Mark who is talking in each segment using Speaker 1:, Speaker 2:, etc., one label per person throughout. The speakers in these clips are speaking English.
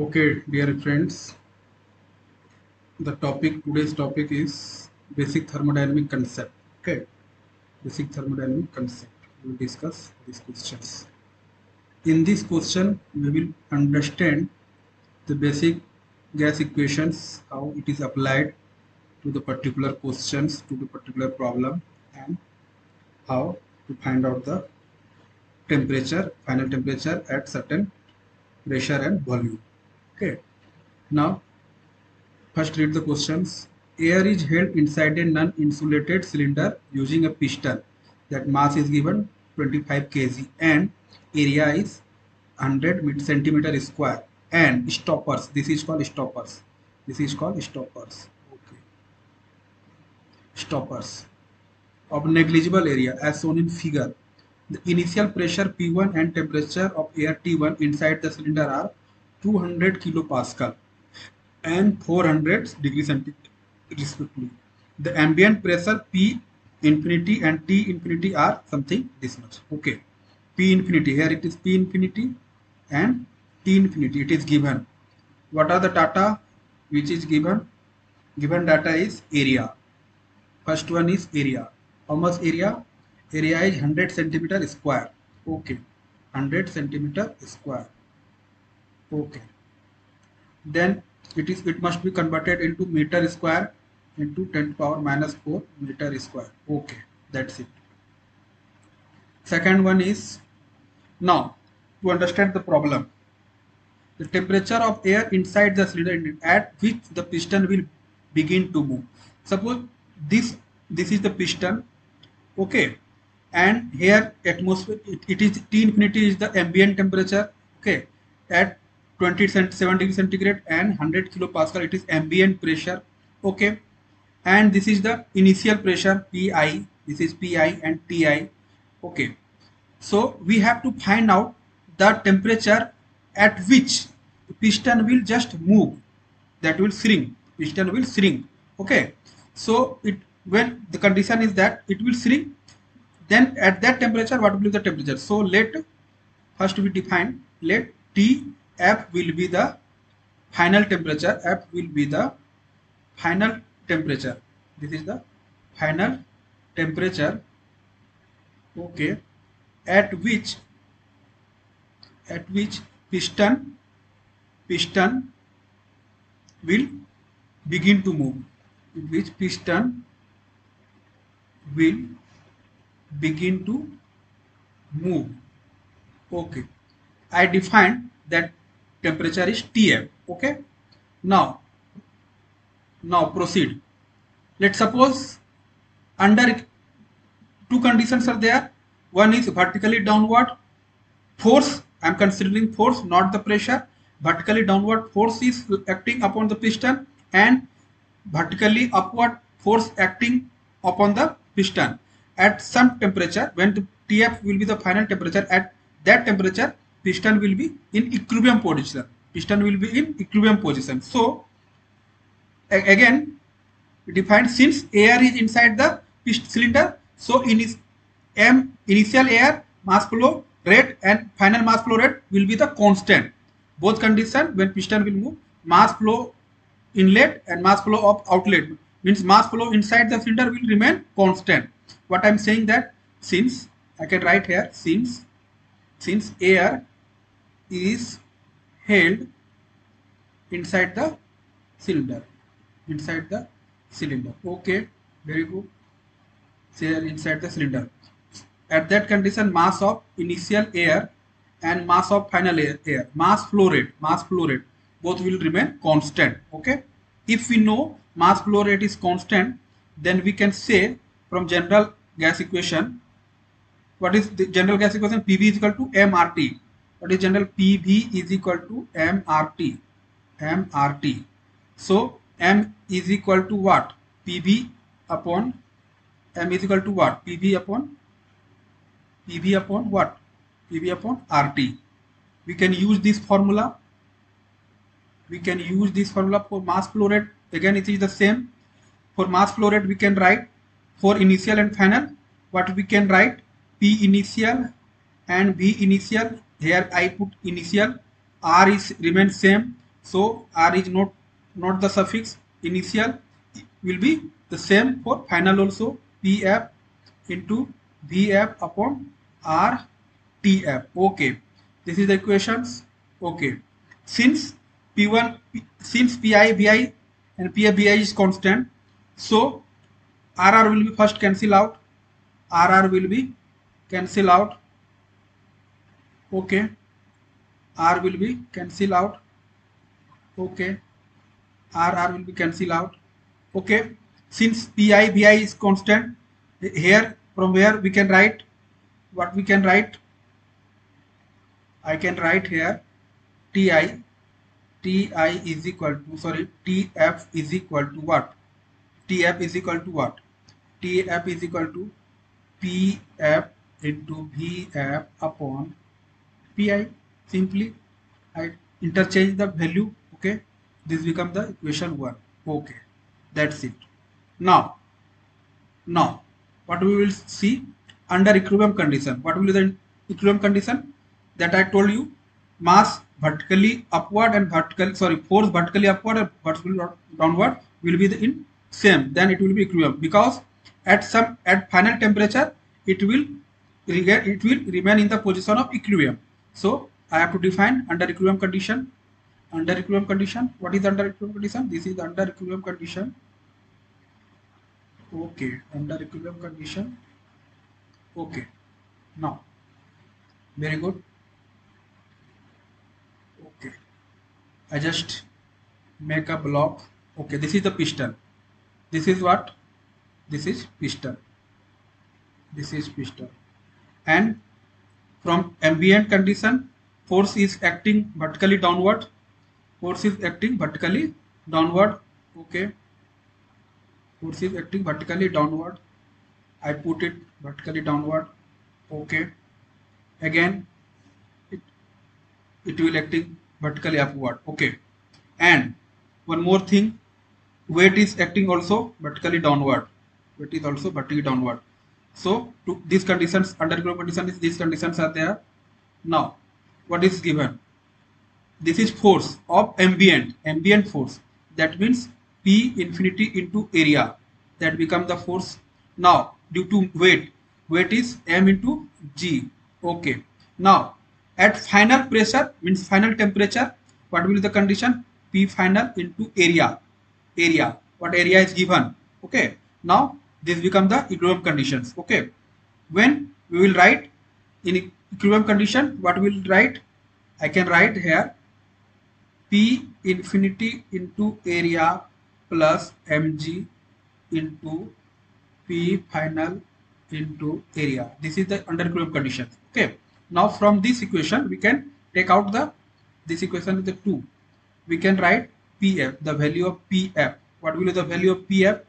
Speaker 1: Okay, dear friends, today's topic is basic thermodynamic concept. Okay, basic thermodynamic concept. We will discuss these questions. In this question, we will understand the basic gas equations, how it is applied to the particular questions, to the particular problem, and how to find out the temperature, final temperature at certain pressure and volume. Okay, now first read the questions. Air is held inside a non-insulated cylinder using a piston. That mass is given 25 kg and area is 100 centimeter square. And stoppers. This is called stoppers. This is called stoppers. Okay. Stoppers of negligible area as shown in figure. The initial pressure P1 and temperature of air T1 inside the cylinder are 200 kilopascal and 400 degrees centigrade respectively. The ambient pressure P infinity and T infinity are something this much. Okay. P infinity, here it is P infinity and T infinity, it is given. What are the data which is given? Given data is area. First one is area. How much area? Area is 100 centimeter square. Okay. 100 centimeter square. Okay. Then it must be converted into meter square into 10 power minus 4 meter square. Okay, that's it. Second one is, now to understand the problem, the temperature of air inside the cylinder at which the piston will begin to move. Suppose this is the piston. Okay, and here atmosphere, it is T infinity is the ambient temperature. Okay, at 27 degree centigrade and 100 kilopascal it is ambient pressure. Okay, and this is the initial pressure Pi, this is Pi and Ti. Okay, so we have to find out the temperature at which the piston will just move, that will shrink, piston will shrink. Okay, so it, when the condition is that it will shrink, then at that temperature what will be the temperature? So let first we define, let Tf will be the final temperature, F will be the final temperature, this is the final temperature. Okay, at which piston will begin to move, which piston will begin to move. Okay, I defined that temperature is Tf. Okay, now proceed. Let's suppose under two conditions are there. One is vertically downward force. I am considering force, not the pressure. Vertically downward force is acting upon the piston and vertically upward force acting upon the piston. At some temperature, when the Tf will be the final temperature, at that temperature piston will be in equilibrium position. Piston will be in equilibrium position. So again defined, since air is inside the cylinder, so in its initial air mass flow rate and final mass flow rate will be the constant. Both condition when piston will move, mass flow inlet and mass flow of outlet, means mass flow inside the cylinder will remain constant. What I am saying that, since I can write here, since air is held inside the cylinder, okay, very good, here inside the cylinder, at that condition mass of initial air and mass of final air, mass flow rate both will remain constant. Okay, if we know mass flow rate is constant, then we can say from general gas equation, what is the general gas equation? Pv is equal to mRT. What is general? Pv is equal to mRT. So m is equal to what? Pv upon m is equal to what? Pv upon what? Pv upon RT. We can use this formula. For mass flow rate. Again, it is the same. For mass flow rate, we can write for initial and final. What we can write? P initial and V initial. Here I put initial. R is remains same. So R is not the suffix. Initial will be the same for final also. PF into VF upon RTF. Okay, this is the equations. Okay, since P1 since PI VI and PF VI is constant, so RR will be first cancel out. RR will be cancel out. Okay, R will be cancel out. Okay, R will be cancel out. Okay, since Pi Vi is constant, here from where we can write what we can write. I can write here Ti is equal to, sorry, Tf is equal to what? Tf is equal to what? Tf is equal to Pf into Vf upon Pi. Simply I interchange the value. Okay, this becomes the equation 1. Okay, that's it. Now what we will see under equilibrium condition. What will be the equilibrium condition? That I told you, mass vertically upward and force vertically upward and vertically downward will be in same. Then it will be equilibrium, because at final temperature it will remain in the position of equilibrium. So I have to define under equilibrium condition. Under equilibrium condition, what is under equilibrium condition? This is under equilibrium condition. Okay, under equilibrium condition. Okay, now very good. Okay, I just make a block. Okay, this is the piston. This is what? This is piston. This is piston. And from ambient condition, force is acting vertically downward. Force is acting vertically downward. Okay, force is acting vertically downward. I put it vertically downward. Okay, again it will acting vertically upward. Okay, and one more thing, weight is acting also vertically downward. Weight is also vertically downward. So to these conditions, under equilibrium condition is these conditions are there. Now what is given? This is force of ambient force. That means P infinity into area, that become the force. Now due to weight is M into G. Okay, now at final pressure, means final temperature, what will be the condition? P final into area, what area is given. Okay, now this become the equilibrium conditions. Okay, when we will write in equilibrium condition, what we will write? I can write here P infinity into area plus mg into P final into area. This is the under equilibrium condition. Okay, now from this equation we can take out this equation is the 2. We can write Pf, the value of Pf. What will be the value of Pf?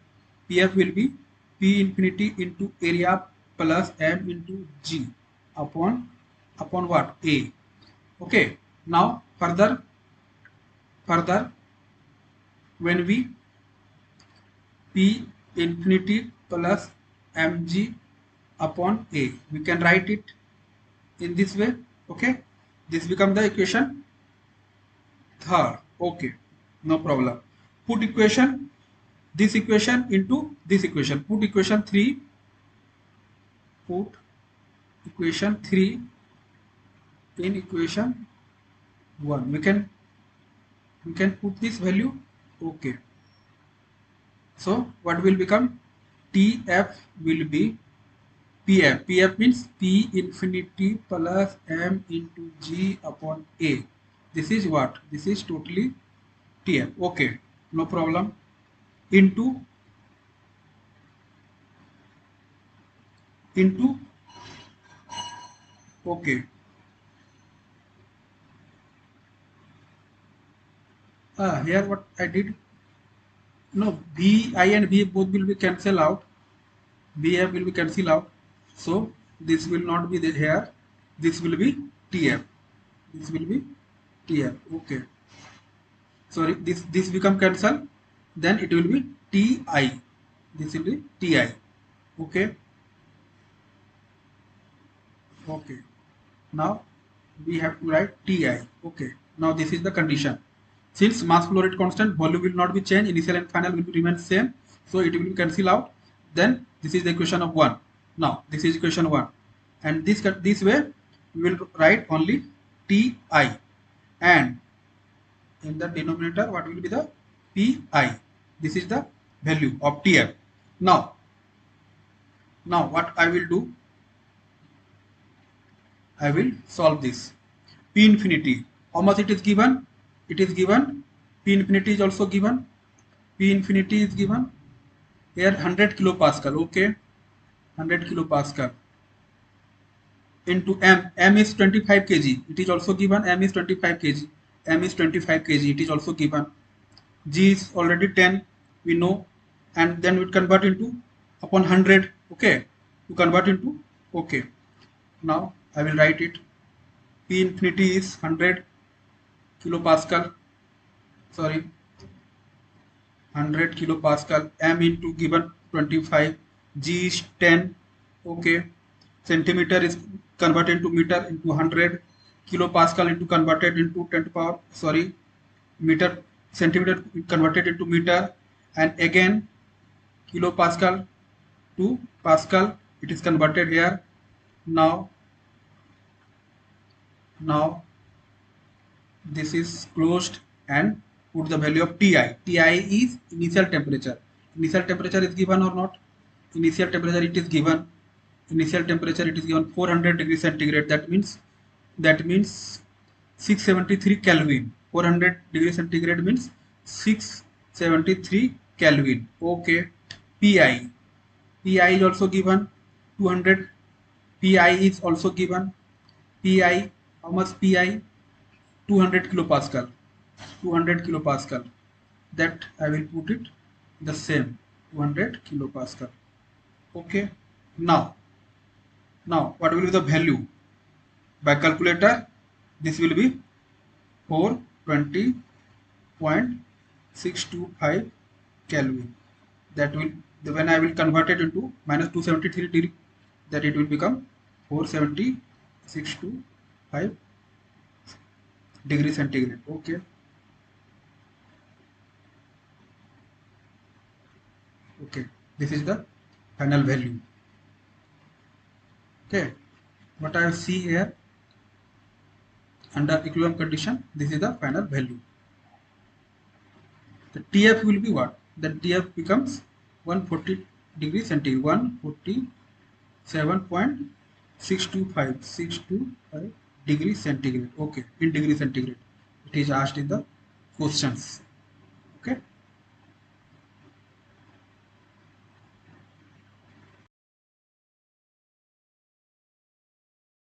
Speaker 1: Pf will be P infinity into area plus m into g upon what? A. Okay, now further when we P infinity plus mg upon A, we can write it in this way. Okay, this becomes the equation 3rd. Okay, no problem. Put this equation into this equation. Put equation 3 in equation 1. We can put this value. Okay, so what will become? Tf will be Pf. Pf means P infinity plus m into g upon A. This is what? This is totally Tf. Okay, no problem. Into okay. Here what I did? No, V I and V both will be cancel out. Bf will be cancel out. So this will not be there here. This will be Tf. This will be Tf. Okay. Sorry, this become cancel. Then it will be Ti. This will be Ti. Okay. Okay. Now we have to write Ti. Okay. Now this is the condition. Since mass flow rate constant, volume will not be changed, initial and final will remain same, so it will cancel out. Then this is the equation of 1. Now this is equation 1, and this way we will write only Ti, and in the denominator what will be the Pi. This is the value of Tf. Now what I will do, I will solve this. P infinity, how much it is given? It is given, P infinity is also given. P infinity is given here 100 kilopascal, okay, 100 kilopascal into m is 25 kg, it is also given, m is 25 kg, m is 25 kg, it is also given. G is already 10, we know, and then we convert into upon 100, okay, to convert into, okay. Now I will write it. P infinity is 100 kilopascal, sorry, 100 kilopascal, m into given 25, G is 10, okay. Centimeter is converted into meter into 100, kilopascal into converted into 10 to power, sorry, meter, centimeter converted into meter, and again kilopascal to pascal, it is converted here. Now this is closed, and put the value of Ti. Ti is initial temperature. Initial temperature is given or not? Initial temperature it is given. Initial temperature it is given 400 degrees centigrade. That means 673 Kelvin. 400 degrees centigrade means 673 Kelvin. Okay. Pi. Pi is also given 200. Pi is also given. Pi, how much Pi? 200 kilopascal. 200 kilopascal. That I will put it the same, 200 kilopascal. Okay. Now what will be the value? By calculator, this will be 420.625 Kelvin. That will, when I will convert it into minus 273 degree, that it will become 470.625 degree centigrade. Okay. Okay, this is the final value. Okay, what I see here, under equilibrium condition, this is the final value. The TF will be what? The TF becomes 140 degrees centigrade, 147.625 degrees centigrade. Okay, in degree centigrade. It is asked in the questions.